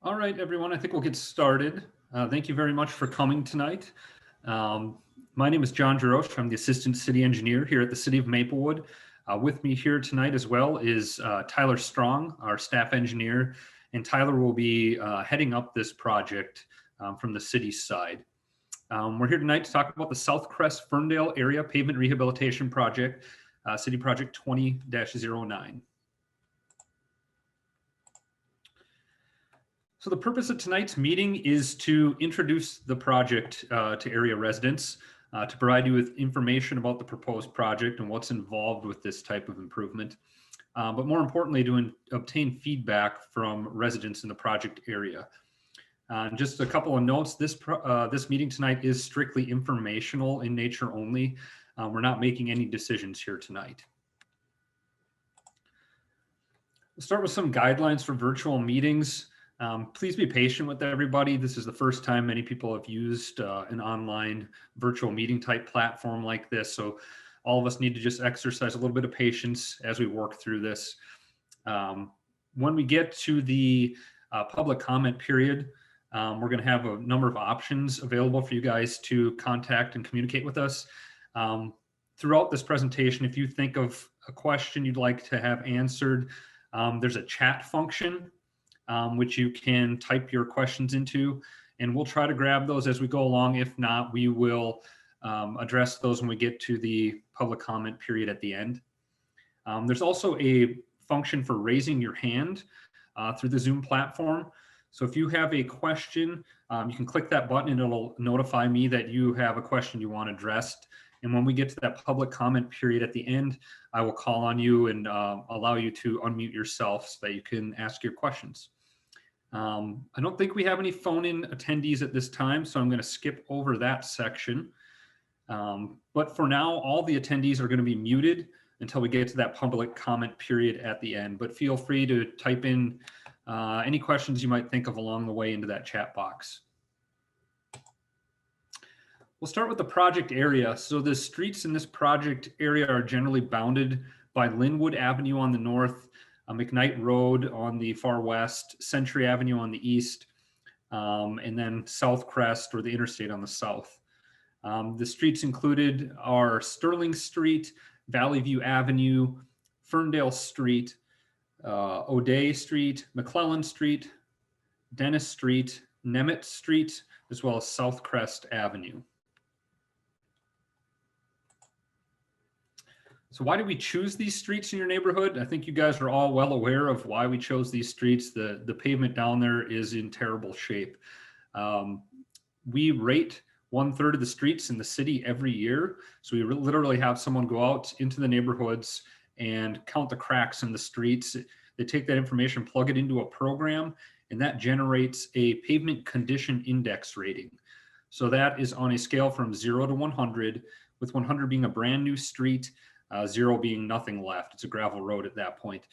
All right, everyone, I think we'll get started. Thank you very much for coming tonight. Um, my name is John Jarosh. I'm the Assistant City Engineer here at the City of Maplewood. With me here tonight as well is Tyler Strong, our staff engineer, and Tyler will be heading up this project from the city's side. We're here tonight to talk about the Southcrest-Ferndale Area Pavement Rehabilitation Project, City Project 20-09. So the purpose of tonight's meeting is to introduce the project to area residents, to provide you with information about the proposed project and what's involved with this type of improvement, but more importantly, to obtain feedback from residents in the project area. Just a couple of notes, this meeting tonight is strictly informational in nature only. We're not making any decisions here tonight. We'll start with some guidelines for virtual meetings. Please be patient with everybody. This is the first time many people have used an online virtual meeting type platform like this. So all of us need to just exercise a little bit of patience as we work through this. When we get to the public comment period, we're going to have a number of options available for you guys to contact and communicate with us. Throughout this presentation, if you think of a question you'd like to have answered, there's a chat function which you can type your questions into, and we'll try to grab those as we go along. If not, we will address those when we get to the public comment period at the end. There's also a function for raising your hand through the Zoom platform. So if you have a question, you can click that button and it'll notify me that you have a question you want addressed. And when we get to that public comment period at the end, I will call on you and allow you to unmute yourself so that you can ask your questions. I don't think we have any phone-in attendees at this time, so I'm going to skip over that section. But for now, all the attendees are going to be muted until we get to that public comment period at the end. But feel free to type in any questions you might think of along the way into that chat box. We'll start with the project area. So the streets in this project area are generally bounded by Linwood Avenue on the north, McKnight Road on the far west, Century Avenue on the east, and then Southcrest or the interstate on the south. The streets included are Sterling Street, Valley View Avenue, Ferndale Street, O'Day Street, McClellan Street, Dennis Street, Nemeth Street, as well as Southcrest Avenue. So why did we choose these streets in your neighborhood? I think you guys are all well aware of why we chose these streets. The pavement down there is in terrible shape. We rate 1/3 of the streets in the city every year. So we literally have someone go out into the neighborhoods and count the cracks in the streets. They take that information, plug it into a program, and that generates a pavement condition index rating. So that is on a scale from 0 to 100, with 100 being a brand new street, 0 being nothing left. It's a gravel road at that point.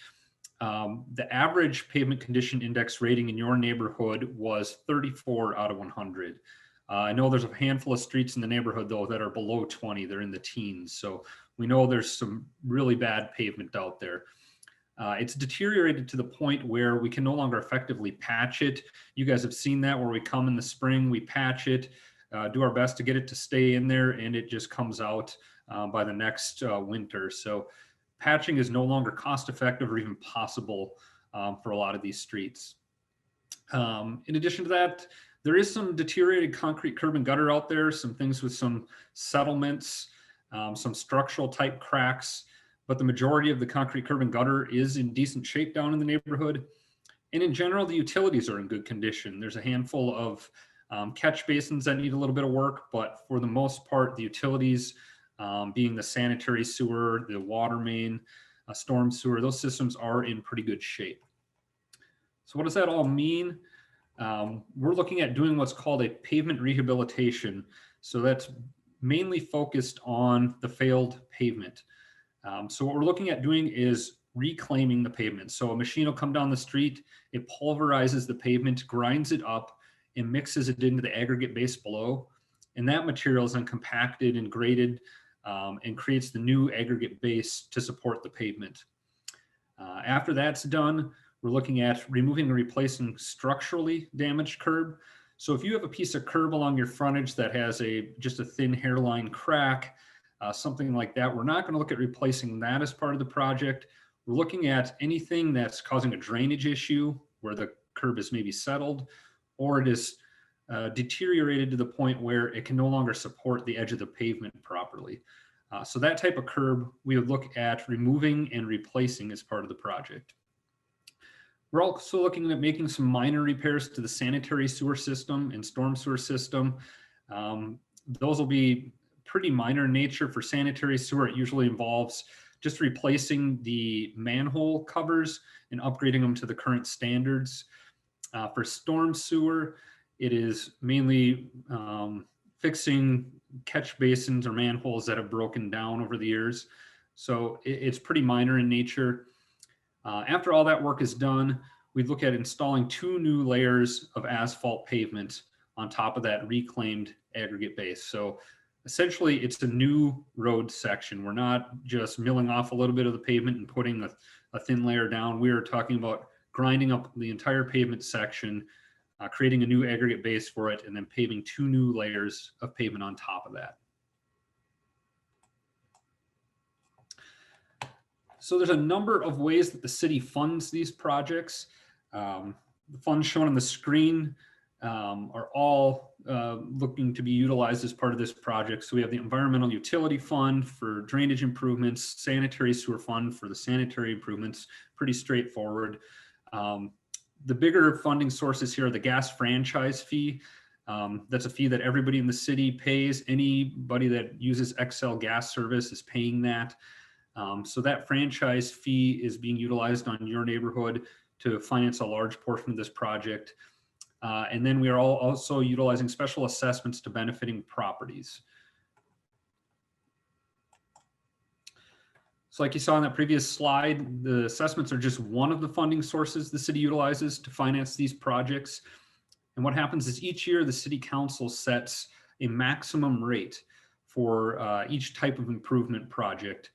The average pavement condition index rating in your neighborhood was 34 out of 100. I know there's a handful of streets in the neighborhood, though, that are below 20. They're in the teens. So we know there's some really bad pavement out there. It's deteriorated to the point where we can no longer effectively patch it. You guys have seen that where we come in the spring, we patch it, do our best to get it to stay in there, and it just comes out by the next winter. So patching is no longer cost effective or even possible for a lot of these streets. In addition to that, there is some deteriorated concrete curb and gutter out there, some things with some settlements, some structural type cracks, but the majority of the concrete curb and gutter is in decent shape down in the neighborhood. And in general, the utilities are in good condition. There's a handful of catch basins that need a little bit of work, but for the most part, the utilities, being the sanitary sewer, the water main, storm sewer, those systems are in pretty good shape. So what does that all mean? We're looking at doing what's called a pavement rehabilitation. So that's mainly focused on the failed pavement. So what we're looking at doing is reclaiming the pavement. So a machine will come down the street, it pulverizes the pavement, grinds it up, and mixes it into the aggregate base below. And that material is then compacted and graded and creates the new aggregate base to support the pavement. After that's done, We're looking at removing and replacing structurally damaged curb. So if you have a piece of curb along your frontage that has just a thin hairline crack, something like that, we're not going to look at replacing that as part of the project. We're looking at anything that's causing a drainage issue where the curb is maybe settled, or it is deteriorated to the point where it can no longer support the edge of the pavement properly. So that type of curb we would look at removing and replacing as part of the project. We're also looking at making some minor repairs to the sanitary sewer system and storm sewer system. Those will be pretty minor in nature. For sanitary sewer, it usually involves just replacing the manhole covers and upgrading them to the current standards. For storm sewer, it is mainly fixing catch basins or manholes that have broken down over the years. So it's pretty minor in nature. After all that work is done, we look at installing 2 new layers of asphalt pavement on top of that reclaimed aggregate base. So essentially, it's a new road section. We're not just milling off a little bit of the pavement and putting a thin layer down. We are talking about grinding up the entire pavement section, creating a new aggregate base for it, and then paving 2 new layers of pavement on top of that. So there's a number of ways that the city funds these projects. The funds shown on the screen are all looking to be utilized as part of this project. So we have the Environmental Utility Fund for drainage improvements, Sanitary Sewer Fund for the sanitary improvements, pretty straightforward. The bigger funding sources here are the gas franchise fee. That's a fee that everybody in the city pays. Anybody that uses XL gas service is paying that. So that franchise fee is being utilized on your neighborhood to finance a large portion of this project. And then we are also utilizing special assessments to benefiting properties. So like you saw in that previous slide, the assessments are just one of the funding sources the city utilizes to finance these projects. And what happens is each year the city council sets a maximum rate for each type of improvement project.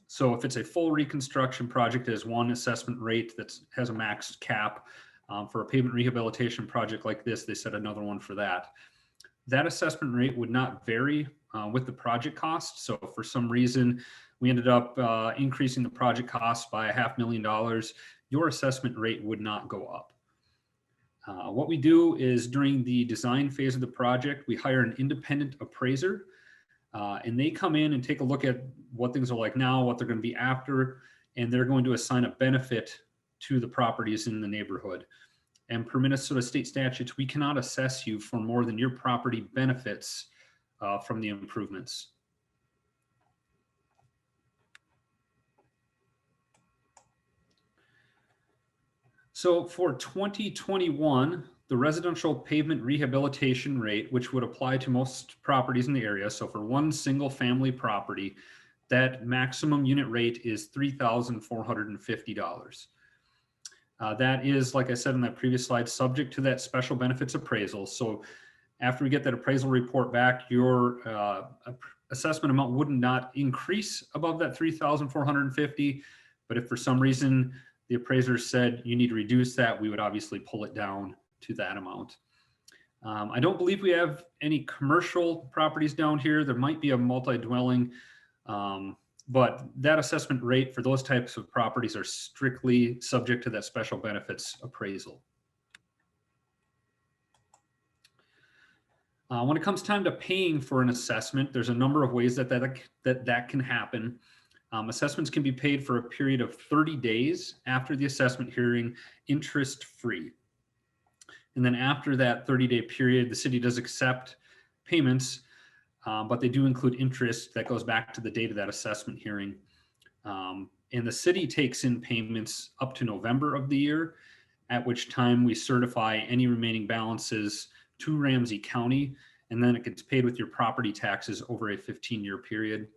So if it's a full reconstruction project, it has one assessment rate that has a max cap. For a pavement rehabilitation project like this, they set another one for that. That assessment rate would not vary with the project cost. So if for some reason we ended up increasing the project cost by $500,000, your assessment rate would not go up. What we do is during the design phase of the project, we hire an independent appraiser. And they come in and take a look at what things are like now, what they're going to be after, and they're going to assign a benefit to the properties in the neighborhood. And per Minnesota state statutes, we cannot assess you for more than your property benefits from the improvements. So for 2021, the residential pavement rehabilitation rate, which would apply to most properties in the area. So for one single family property, that maximum unit rate is $3,450. That is, like I said in that previous slide, subject to that special benefits appraisal. So after we get that appraisal report back, your assessment amount would not increase above that $3,450. But if for some reason the appraiser said you need to reduce that, we would obviously pull it down to that amount. I don't believe we have any commercial properties down here. There might be a multi-dwelling, but that assessment rate for those types of properties are strictly subject to that special benefits appraisal. When it comes time to paying for an assessment, there's a number of ways that can happen. Assessments can be paid for a period of 30 days after the assessment hearing, interest-free. And then after that 30-day period, the city does accept payments, but they do include interest that goes back to the date of that assessment hearing. And the city takes in payments up to November of the year, at which time we certify any remaining balances to Ramsey County, and then it gets paid with your property taxes over a 15-year period.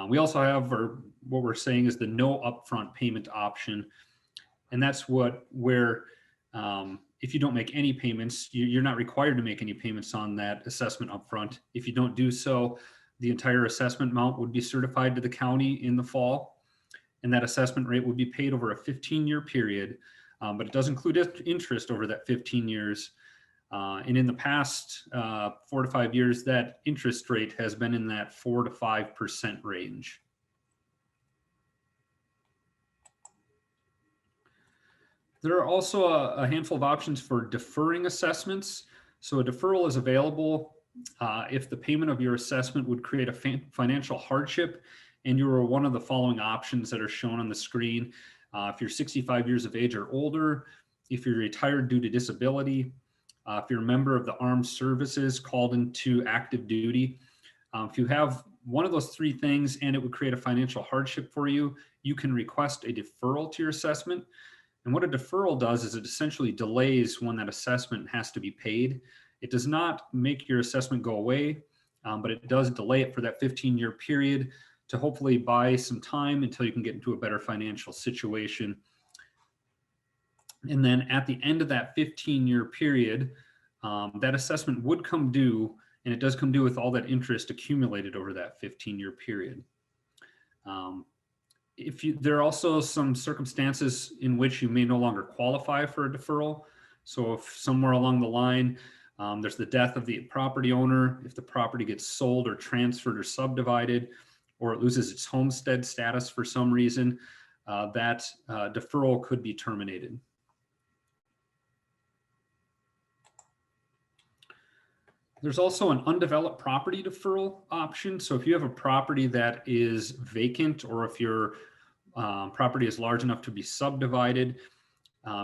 We also have, or what we're saying is the no upfront payment option. And that's where if you don't make any payments, you're not required to make any payments on that assessment upfront. If you don't do so, the entire assessment amount would be certified to the county in the fall. and that assessment rate would be paid over a 15-year period, but it does include interest over that 15 years. And in the past 4 to 5 years, that interest rate has been in that 4 to 5% range. There are also a handful of options for deferring assessments. So a deferral is available if the payment of your assessment would create a financial hardship and you are one of the following options that are shown on the screen. If you're 65 years of age or older, if you're retired due to disability, if you're a member of the armed services called into active duty, if you have one of those three things and it would create a financial hardship for you, you can request a deferral to your assessment. And what a deferral does is it essentially delays when that assessment has to be paid. It does not make your assessment go away, but it does delay it for that 15-year period to hopefully buy some time until you can get into a better financial situation. And then at the end of that 15-year period, that assessment would come due, and it does come due with all that interest accumulated over that 15-year period. There are also some circumstances in which you may no longer qualify for a deferral. So if somewhere along the line, there's the death of the property owner, if the property gets sold or transferred or subdivided, or it loses its homestead status for some reason, that deferral could be terminated. There's also an undeveloped property deferral option. So if you have a property that is vacant, or if your property is large enough to be subdivided,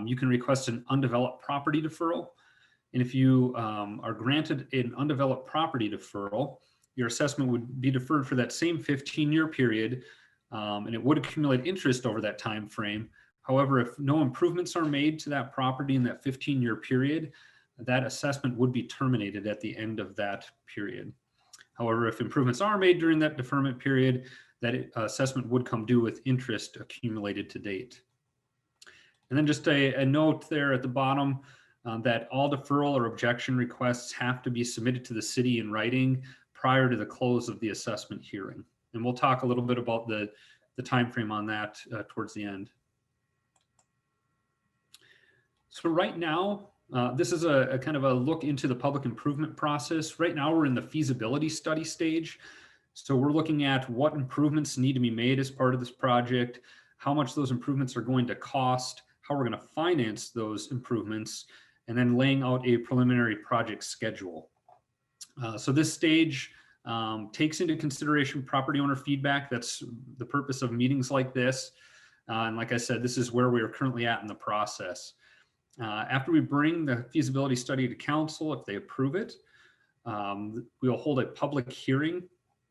you can request an undeveloped property deferral. And if you are granted an undeveloped property deferral, your assessment would be deferred for that same 15-year period, and it would accumulate interest over that time frame. However, if no improvements are made to that property in that 15-year period, that assessment would be terminated at the end of that period. However, if improvements are made during that deferment period, that assessment would come due with interest accumulated to date. And then just a note there at the bottom that all deferral or objection requests have to be submitted to the city in writing prior to the close of the assessment hearing. And we'll talk a little bit about the time frame on that towards the end. So right now, this is a kind of a look into the public improvement process. Right now, we're in the feasibility study stage. So we're looking at what improvements need to be made as part of this project, how much those improvements are going to cost, how we're going to finance those improvements, and then laying out a preliminary project schedule. So this stage takes into consideration property owner feedback. That's the purpose of meetings like this. And like I said, this is where we are currently at in the process. After we bring the feasibility study to council, if they approve it, we'll hold a public hearing,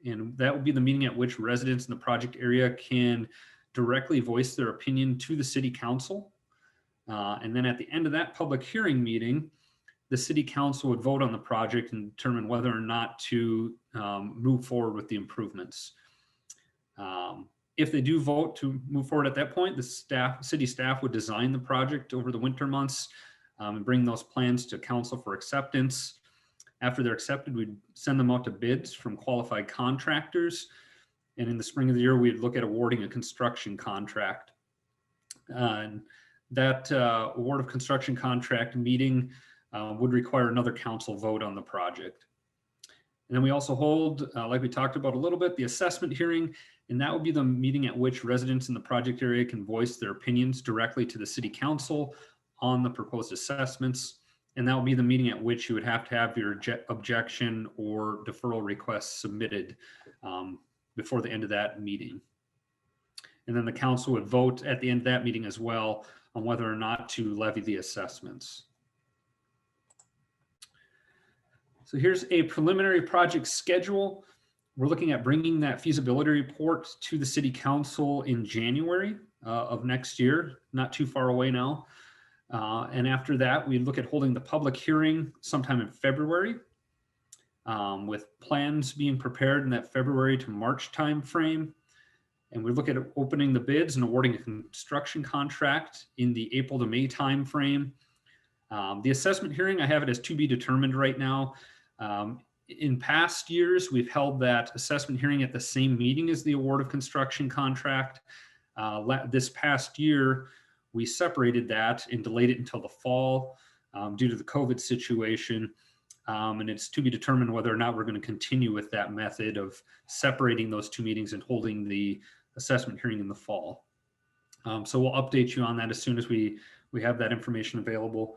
and that will be the meeting at which residents in the project area can directly voice their opinion to the city council. And then at the end of that public hearing meeting, the city council would vote on the project and determine whether or not to move forward with the improvements. If they do vote to move forward at that point, the city staff would design the project over the winter months and bring those plans to council for acceptance. After they're accepted, we'd send them out to bids from qualified contractors. And in the spring of the year, we'd look at awarding a construction contract. And that award of construction contract meeting would require another council vote on the project. And then we also hold, like we talked about a little bit, the assessment hearing, and that would be the meeting at which residents in the project area can voice their opinions directly to the city council on the proposed assessments. And that will be the meeting at which you would have to have your objection or deferral request submitted before the end of that meeting. And then the council would vote at the end of that meeting as well on whether or not to levy the assessments. So here's a preliminary project schedule. We're looking at bringing that feasibility report to the city council in January of next year, not too far away now. And after that, we look at holding the public hearing sometime in February, with plans being prepared in that February to March timeframe. And we look at opening the bids and awarding a construction contract in the April to May timeframe. The assessment hearing, I have it as to be determined right now. In past years, we've held that assessment hearing at the same meeting as the award of construction contract. This past year, we separated that and delayed it until the fall due to the COVID situation. And it's to be determined whether or not we're going to continue with that method of separating those two meetings and holding the assessment hearing in the fall. So we'll update you on that as soon as we have that information available.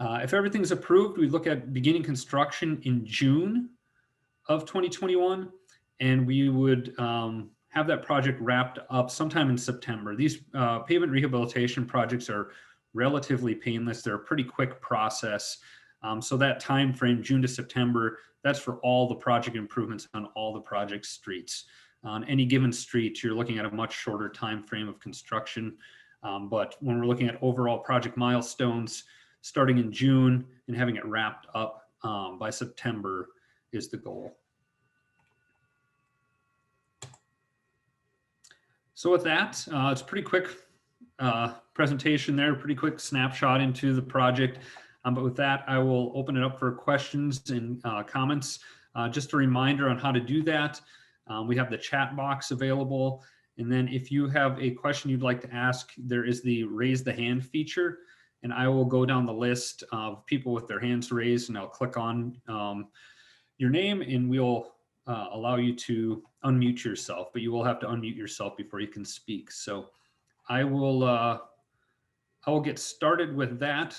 If everything's approved, we look at beginning construction in June of 2021, and we would have that project wrapped up sometime in September. These pavement rehabilitation projects are relatively painless. They're a pretty quick process. So that time frame, June to September, that's for all the project improvements on all the project streets. On any given street, you're looking at a much shorter time frame of construction. But when we're looking at overall project milestones, starting in June and having it wrapped up by September is the goal. So with that, it's a pretty quick presentation there, pretty quick snapshot into the project. But with that, I will open it up for questions and comments. Just a reminder on how to do that. We have the chat box available. And then if you have a question you'd like to ask, there is the raise the hand feature. And I will go down the list of people with their hands raised, and I'll click on your name, and we'll allow you to unmute yourself, but you will have to unmute yourself before you can speak. So I will get started with that.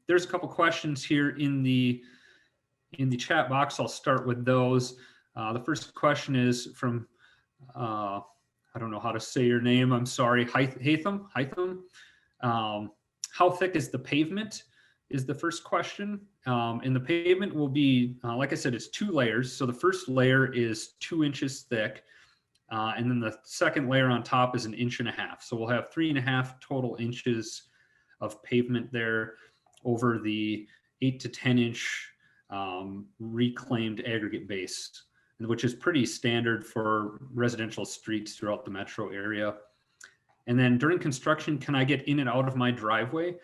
There's a couple questions here in the chat box. I'll start with those. The first question is from, I don't know how to say your name. I'm sorry, Haitham. How thick is the pavement is the first question. And the pavement will be, like I said, it's 2 layers. So the first layer is 2 inches thick. And then the second layer on top is 1.5 inches. So we'll have 3.5 total inches of pavement there over the 8 to 10 inch reclaimed aggregate base, which is pretty standard for residential streets throughout the metro area. And then during construction, can I get in and out of my driveway?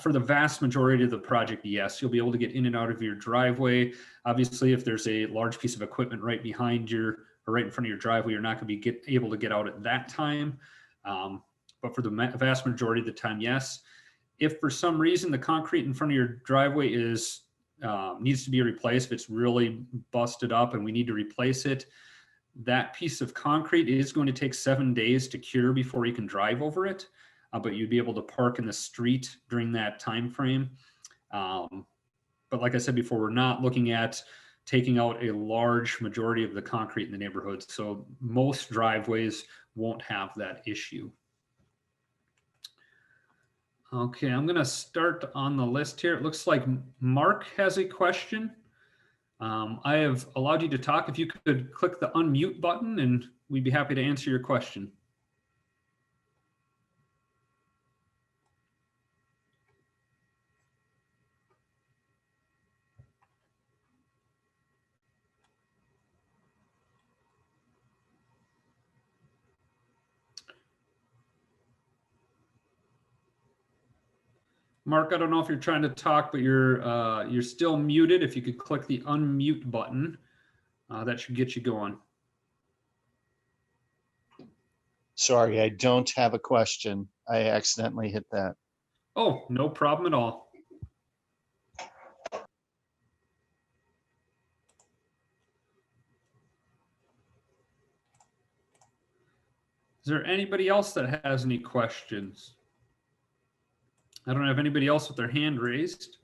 For the vast majority of the project, yes, you'll be able to get in and out of your driveway. Obviously, if there's a large piece of equipment right behind or right in front of your driveway, you're not going to be able to get out at that time. But for the vast majority of the time, yes. If for some reason the concrete in front of your driveway needs to be replaced, if it's really busted up and we need to replace it, that piece of concrete is going to take 7 days to cure before you can drive over it. But you'd be able to park in the street during that time frame. But like I said before, we're not looking at taking out a large majority of the concrete in the neighborhood. So most driveways won't have that issue. Okay, I'm going to start on the list here. It looks like Mark has a question. I have allowed you to talk. If you could click the unmute button, and we'd be happy to answer your question. Mark, I don't know if you're trying to talk, but you're still muted. If you could click the unmute button, that should get you going. Sorry, I don't have a question. I accidentally hit that. Oh, no problem at all. Is there anybody else that has any questions? I don't have anybody else with their hand raised.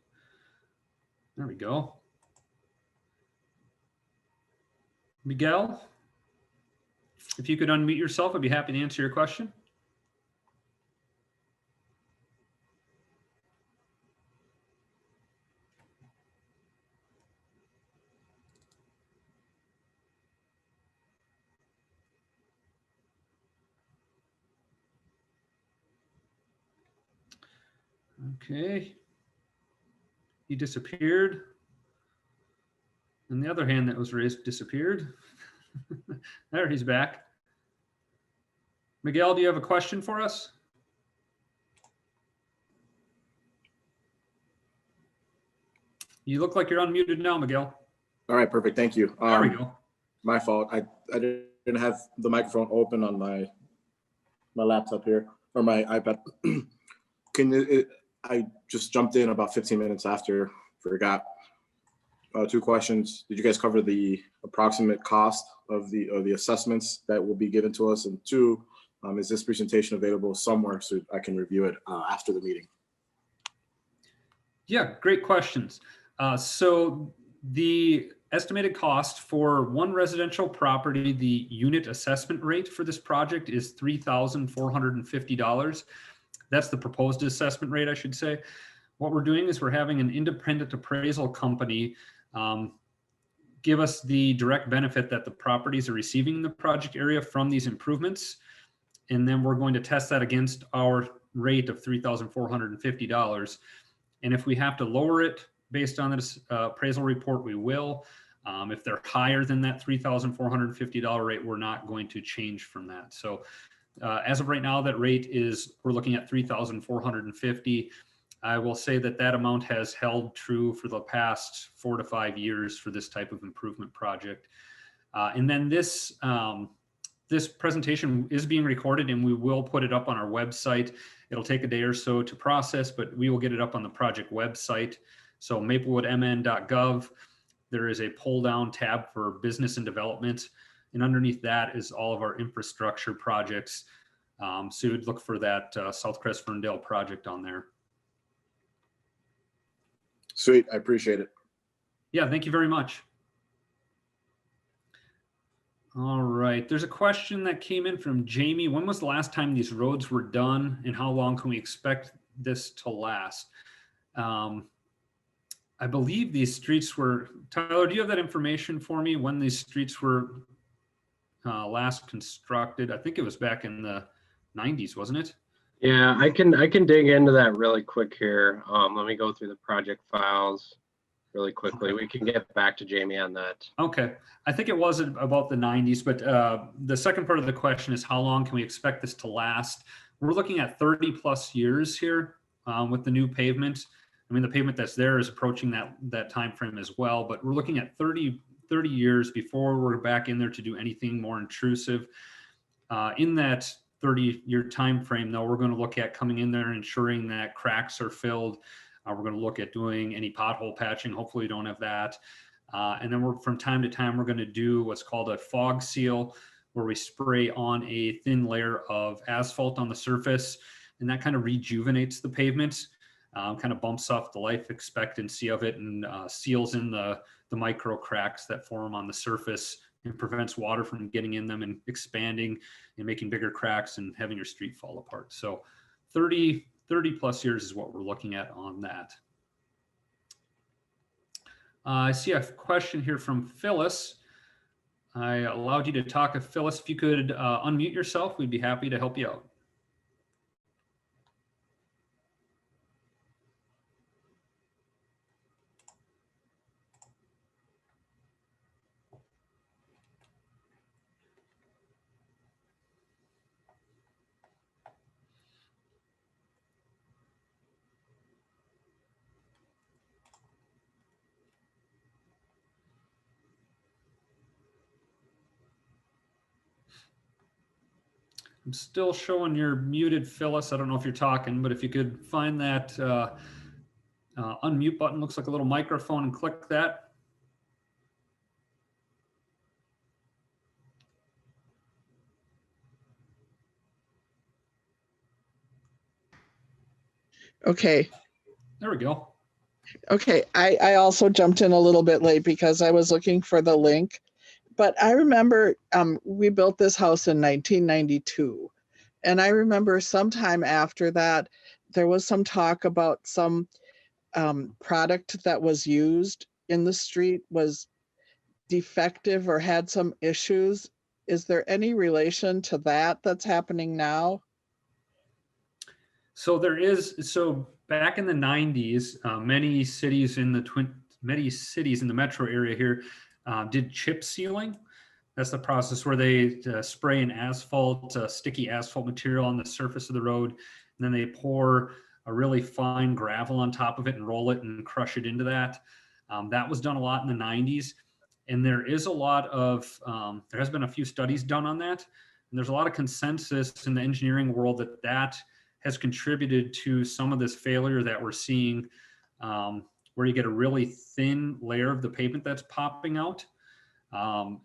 There we go. Miguel, if you could unmute yourself, I'd be happy to answer your question. Okay. He disappeared. And the other hand that was raised disappeared. There, he's back. Miguel, do you have a question for us? You look like you're unmuted now, Miguel. All right, perfect. Thank you. There we go. My fault. I didn't have the microphone open on my my laptop here, or my iPad. I just jumped in about 15 minutes after, forgot. 2 questions. Did you guys cover the approximate cost of the assessments that will be given to us? And 2, is this presentation available somewhere so I can review it after the meeting? Yeah, great questions. So the estimated cost for one residential property, the unit assessment rate for this project is $3,450. That's the proposed assessment rate, I should say. What we're doing is we're having an independent appraisal company give us the direct benefit that the properties are receiving in the project area from these improvements. And then we're going to test that against our rate of $3,450. And if we have to lower it based on this appraisal report, we will. If they're higher than that $3,450 rate, we're not going to change from that. So as of right now, that rate is, we're looking at $3,450. I will say that that amount has held true for the past 4 to 5 years for this type of improvement project. And then this presentation is being recorded, and we will put it up on our website. It'll take a day or so to process, but we will get it up on the project website. So maplewoodmn.gov, there is a pull down tab for business and development. And underneath that is all of our infrastructure projects. So you'd look for that Southcrest-Ferndale project on there. Sweet, I appreciate it. Yeah, thank you very much. All right, there's a question that came in from Jamie. When was the last time these roads were done, and how long can we expect this to last? I believe these streets were, Tyler, do you have that information for me when these streets were last constructed? I think it was back in the 90s, wasn't it? Yeah, I can dig into that really quick here. Let me go through the project files really quickly. We can get back to Jamie on that. Okay, I think it was about the 90s, but the second part of the question is how long can we expect this to last? We're looking at 30 plus years here with the new pavement. I mean, the pavement that's there is approaching that time frame as well, but we're looking at 30 years before we're back in there to do anything more intrusive. In that 30-year time frame, though, we're going to look at coming in there and ensuring that cracks are filled. We're going to look at doing any pothole patching. Hopefully we don't have that. And then from time to time, we're going to do what's called a fog seal, where we spray on a thin layer of asphalt on the surface, and that kind of rejuvenates the pavement, kind of bumps up the life expectancy of it, and seals in the micro cracks that form on the surface, and prevents water from getting in them and expanding and making bigger cracks and having your street fall apart. So 30 plus years is what we're looking at on that. I see a question here from Phyllis. I allowed you to talk. Phyllis, if you could unmute yourself, we'd be happy to help you out. I'm still showing you're muted, Phyllis. I don't know if you're talking, but if you could find that unmute button, looks like a little microphone, and click that. Okay. There we go. Okay. I also jumped in a little bit late because I was looking for the link. But I remember we built this house in 1992. And I remember sometime after that, there was some talk about some product that was used in the street was defective or had some issues. Is there any relation to that that's happening now? So there is. So back in the 90s, many cities in the metro area here did chip sealing. That's the process where they spray an asphalt, sticky asphalt material on the surface of the road, and then they pour a really fine gravel on top of it and roll it and crush it into that. That was done a lot in the 90s. And there is a lot of, there has been a few studies done on that. And there's a lot of consensus in the engineering world that that has contributed to some of this failure that we're seeing, where you get a really thin layer of the pavement that's popping out. And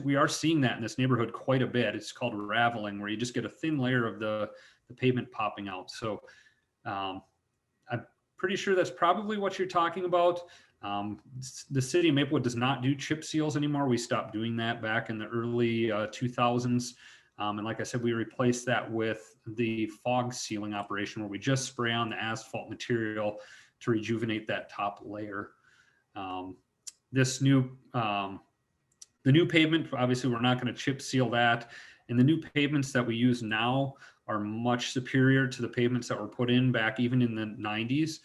we are seeing that in this neighborhood quite a bit. It's called raveling, where you just get a thin layer of the pavement popping out. So I'm pretty sure that's probably what you're talking about. The city of Maplewood does not do chip seals anymore. We stopped doing that back in the early 2000s. And like I said, we replaced that with the fog sealing operation, where we just spray on the asphalt material to rejuvenate that top layer. The new pavement, obviously we're not going to chip seal that. And the new pavements that we use now are much superior to the pavements that were put in back even in the 90s.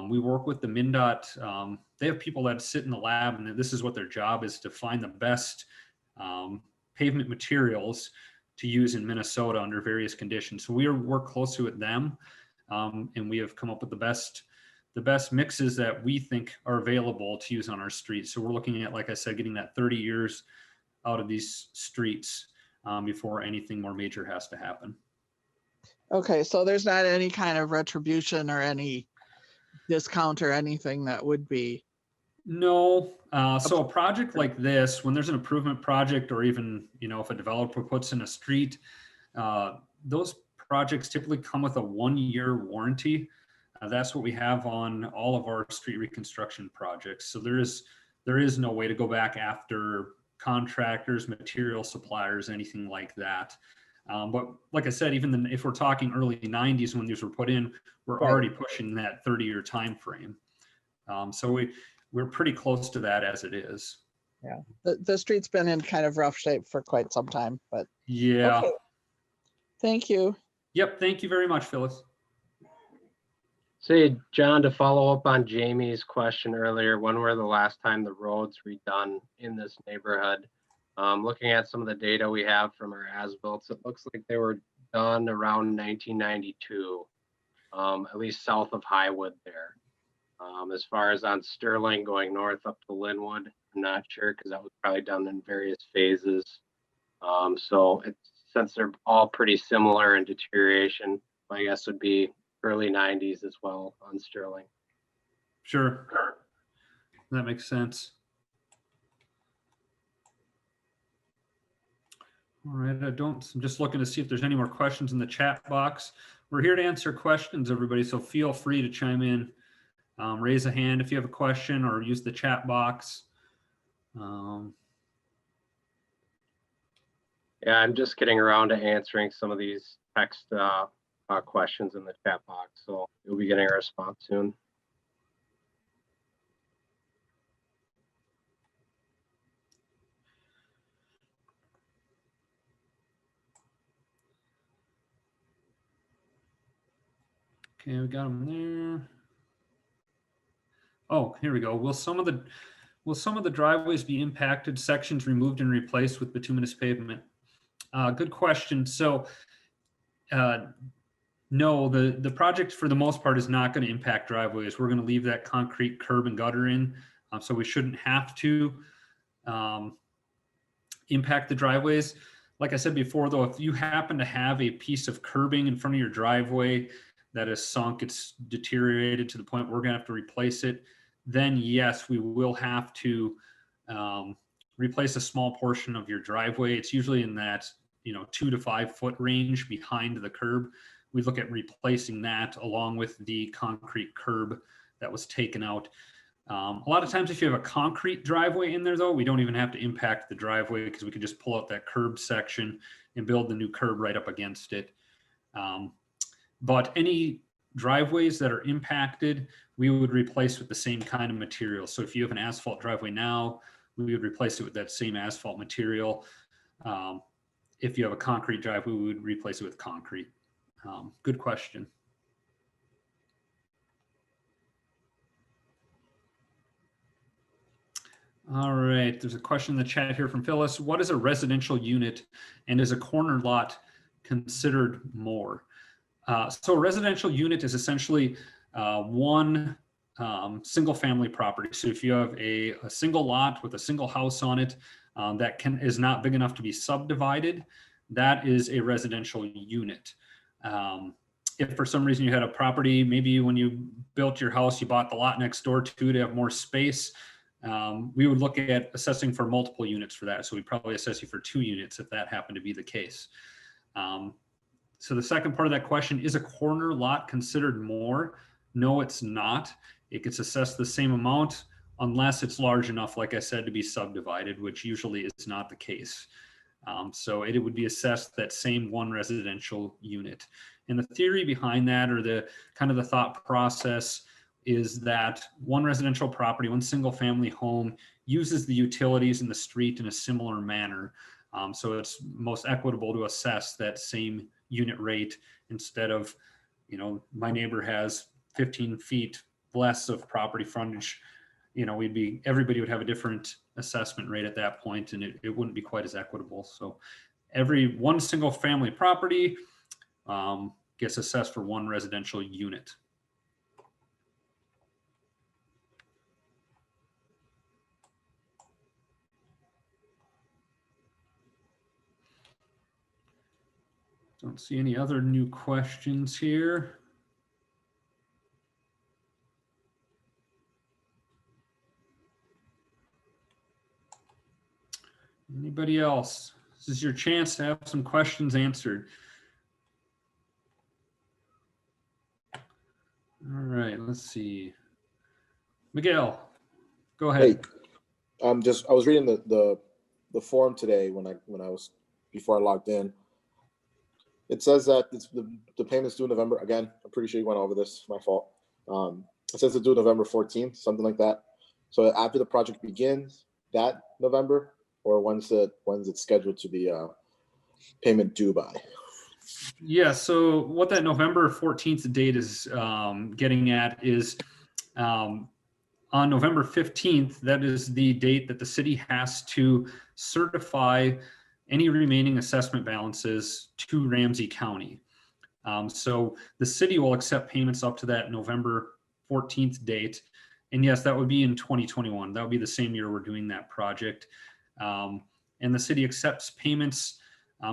We work with the MnDOT. They have people that sit in the lab, and this is what their job is, to find the best pavement materials to use in Minnesota under various conditions. So we work closely with them, and we have come up with the best mixes that we think are available to use on our streets. So we're looking at, like I said, getting that 30 years out of these streets before anything more major has to happen. Okay, so there's not any kind of retribution or any discount or anything that would be. No. So a project like this, when there's an improvement project, or even, if a developer puts in a street, those projects typically come with a 1-year warranty. That's what we have on all of our street reconstruction projects. So there is no way to go back after contractors, material suppliers, anything like that. But like I said, even if we're talking early 90s when these were put in, we're already pushing that 30-year time frame. So we're pretty close to that as it is. Yeah, the street's been in kind of rough shape for quite some time, but yeah. Okay. Thank you. Yep. Thank you very much, Phyllis. Say, John, to follow up on Jamie's question earlier, when were the last time the roads redone in this neighborhood? Looking at some of the data we have from our as-built, it looks like they were done around 1992, at least south of Highwood there. As far as on Sterling going north up to Linwood, I'm not sure, because that was probably done in various phases. So since they're all pretty similar in deterioration, my guess would be early 90s as well on Sterling. Sure. That makes sense. All right, I'm just looking to see if there's any more questions in the chat box. We're here to answer questions, everybody, so feel free to chime in. Raise a hand if you have a question, or use the chat box. Yeah, I'm just getting around to answering some of these text questions in the chat box, so you'll be getting a response soon. Okay, we got them there. Oh, here we go. Will some of the driveways be impacted, sections removed and replaced with bituminous pavement? Good question. So no, the project for the most part is not going to impact driveways. We're going to leave that concrete curb and gutter in, so we shouldn't have to impact the driveways. Like I said before, though, if you happen to have a piece of curbing in front of your driveway that is sunk, it's deteriorated to the point we're going to have to replace it, then yes, we will have to replace a small portion of your driveway. It's usually in that 2 to 5 foot range behind the curb. We look at replacing that along with the concrete curb that was taken out. A lot of times if you have a concrete driveway in there, though, we don't even have to impact the driveway, because we can just pull out that curb section and build the new curb right up against it. But any driveways that are impacted, we would replace with the same kind of material. So if you have an asphalt driveway now, we would replace it with that same asphalt material. If you have a concrete driveway, we would replace it with concrete. Good question. All right, there's a question in the chat here from Phyllis. What is a residential unit, and is a corner lot considered more? So a residential unit is essentially one single family property. So if you have a single lot with a single house on it that is not big enough to be subdivided, that is a residential unit. If for some reason you had a property, maybe when you built your house, you bought the lot next door to have more space, we would look at assessing for multiple units for that. So we'd probably assess you for 2 units if that happened to be the case. So the second part of that question, is a corner lot considered more? No, it's not. It gets assessed the same amount unless it's large enough, like I said, to be subdivided, which usually is not the case. So it would be assessed that same 1 residential unit. And the theory behind that, or the kind of the thought process, is that 1 residential property, 1 single family home, uses the utilities in the street in a similar manner. So it's most equitable to assess that same unit rate instead of, my neighbor has 15 feet less of property frontage. Everybody would have a different assessment rate at that point, and it wouldn't be quite as equitable. So every 1 single family property gets assessed for 1 residential unit. Don't see any other new questions here. Anybody else? This is your chance to have some questions answered. All right, let's see. Miguel, go ahead. Hey, I was reading the form today before I logged in. It says that the payment's due November. Again, I'm pretty sure you went over this. My fault. It says it's due November 14th, something like that. So after the project begins, that November, or when's it scheduled to be payment due by? Yeah. So what that November 14th date is getting at is on November 15th. That is the date that the city has to certify any remaining assessment balances to Ramsey County. So the city will accept payments up to that November 14th date. And yes, that would be in 2021. That would be the same year we're doing that project. And the city accepts payments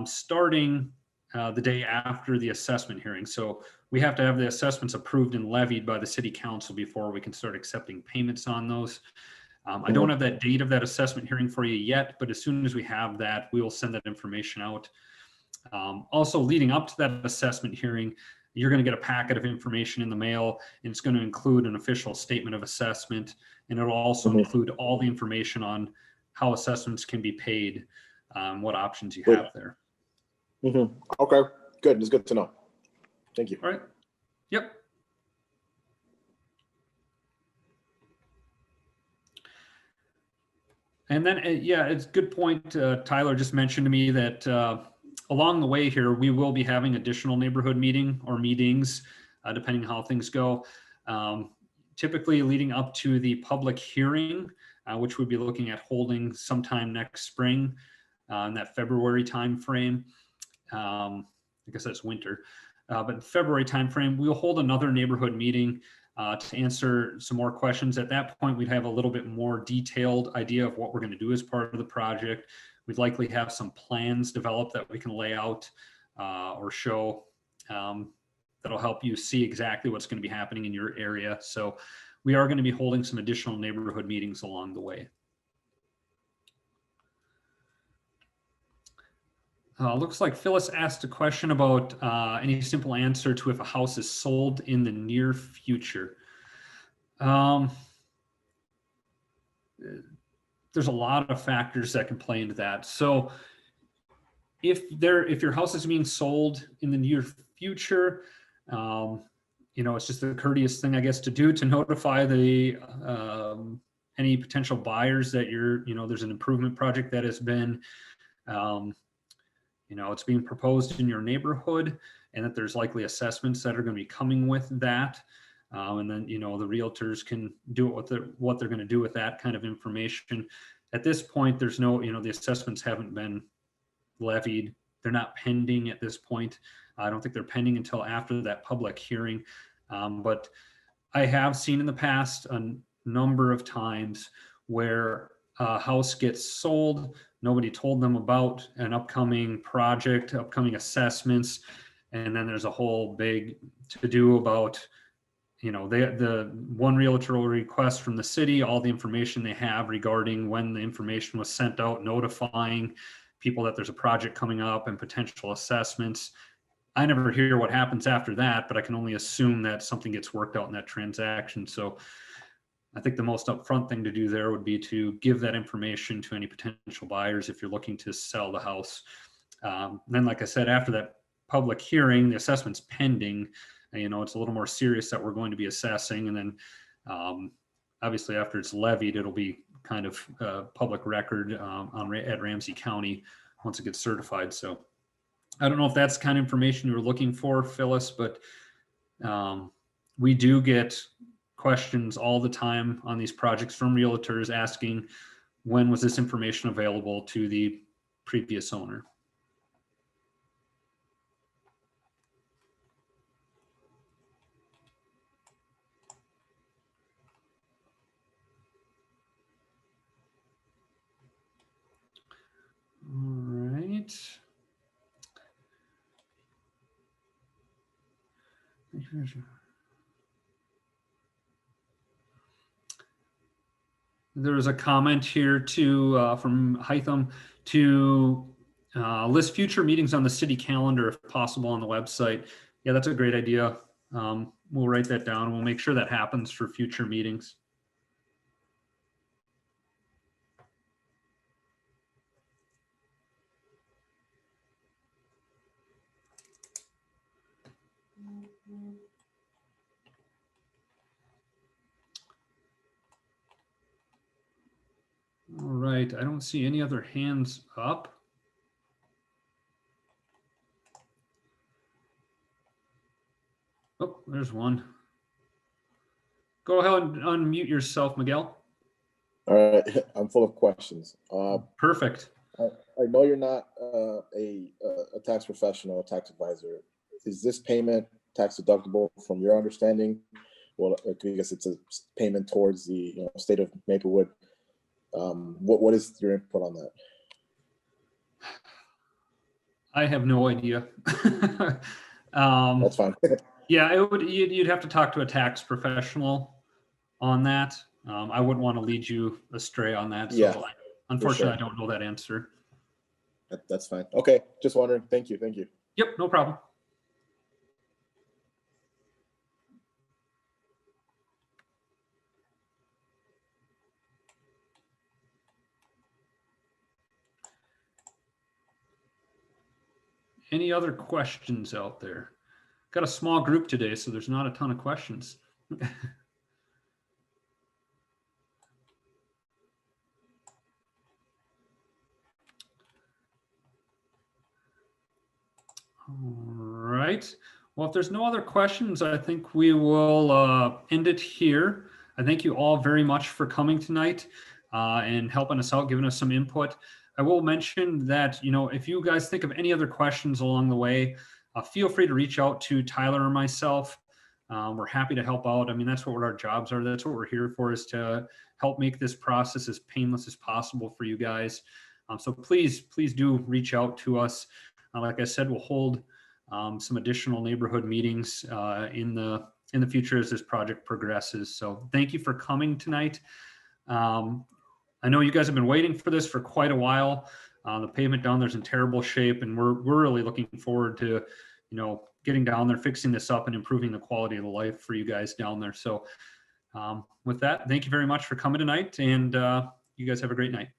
starting the day after the assessment hearing. So we have to have the assessments approved and levied by the city council before we can start accepting payments on those. I don't have that date of that assessment hearing for you yet, but as soon as we have that, we will send that information out. Also, leading up to that assessment hearing, you're going to get a packet of information in the mail, and it's going to include an official statement of assessment, and it'll also include all the information on how assessments can be paid, what options you have there. Okay, good. It's good to know. Thank you. All right. Yep. And then, yeah, it's a good point. Tyler just mentioned to me that along the way here, we will be having additional neighborhood meetings, depending how things go. Typically leading up to the public hearing, which we'll be looking at holding sometime next spring, in that February timeframe. I guess that's winter, but February timeframe, we'll hold another neighborhood meeting to answer some more questions. At that point, we'd have a little bit more detailed idea of what we're going to do as part of the project. We'd likely have some plans developed that we can lay out or show that'll help you see exactly what's going to be happening in your area. So we are going to be holding some additional neighborhood meetings along the way. Looks like Phyllis asked a question about any simple answer to if a house is sold in the near future. There's a lot of factors that can play into that. So if your house is being sold in the near future, it's just a courteous thing, I guess, to do to notify the any potential buyers that there's an improvement project that has been it's being proposed in your neighborhood, and that there's likely assessments that are going to be coming with that. And then, the realtors can do what they're going to do with that kind of information. At this point, there's no, the assessments haven't been levied. They're not pending at this point. I don't think they're pending until after that public hearing. But I have seen in the past a number of times where a house gets sold, Nobody told them about an upcoming project, upcoming assessments. And then there's a whole big to-do about, the one realtor will request from the city all the information they have regarding when the information was sent out, notifying people that there's a project coming up and potential assessments. I never hear what happens after that, but I can only assume that something gets worked out in that transaction. So I think the most upfront thing to do there would be to give that information to any potential buyers if you're looking to sell the house. Then, like I said, after that public hearing, the assessment's pending. It's a little more serious that we're going to be assessing. And then obviously after it's levied, it'll be kind of public record at Ramsey County once it gets certified. So I don't know if that's the kind of information you were looking for, Phyllis, but we do get questions all the time on these projects from realtors asking, when was this information available to the previous owner? All right. There was a comment here from Hytham to list future meetings on the city calendar if possible on the website. Yeah, that's a great idea. We'll write that down. We'll make sure that happens for future meetings. All right, I don't see any other hands up. Oh, there's one. Go ahead and unmute yourself, Miguel. All right, I'm full of questions. Perfect. I know you're not a tax professional, a tax advisor. Is this payment tax deductible from your understanding? Well, I guess it's a payment towards the state of Maplewood. What is your input on that? I have no idea. That's fine. Yeah, you'd have to talk to a tax professional on that. I wouldn't want to lead you astray on that. So Yeah, unfortunately, sure. I don't know that answer. That's fine. Okay, just wondering. Thank you. Yep, no problem. Any other questions out there? Got a small group today, so there's not a ton of questions. All right. Well, if there's no other questions, I think we will end it here. I thank you all very much for coming tonight and helping us out, giving us some input. I will mention that, if you guys think of any other questions along the way, feel free to reach out to Tyler or myself. We're happy to help out. I mean, that's what our jobs are. That's what we're here for, is to help make this process as painless as possible for you guys. So please do reach out to us. Like I said, we'll hold some additional neighborhood meetings in the future as this project progresses. So thank you for coming tonight. I know you guys have been waiting for this for quite a while. The pavement down there's in terrible shape, and we're really looking forward to, getting down there, fixing this up, and improving the quality of the life for you guys down there. So with that, thank you very much for coming tonight, and you guys have a great night.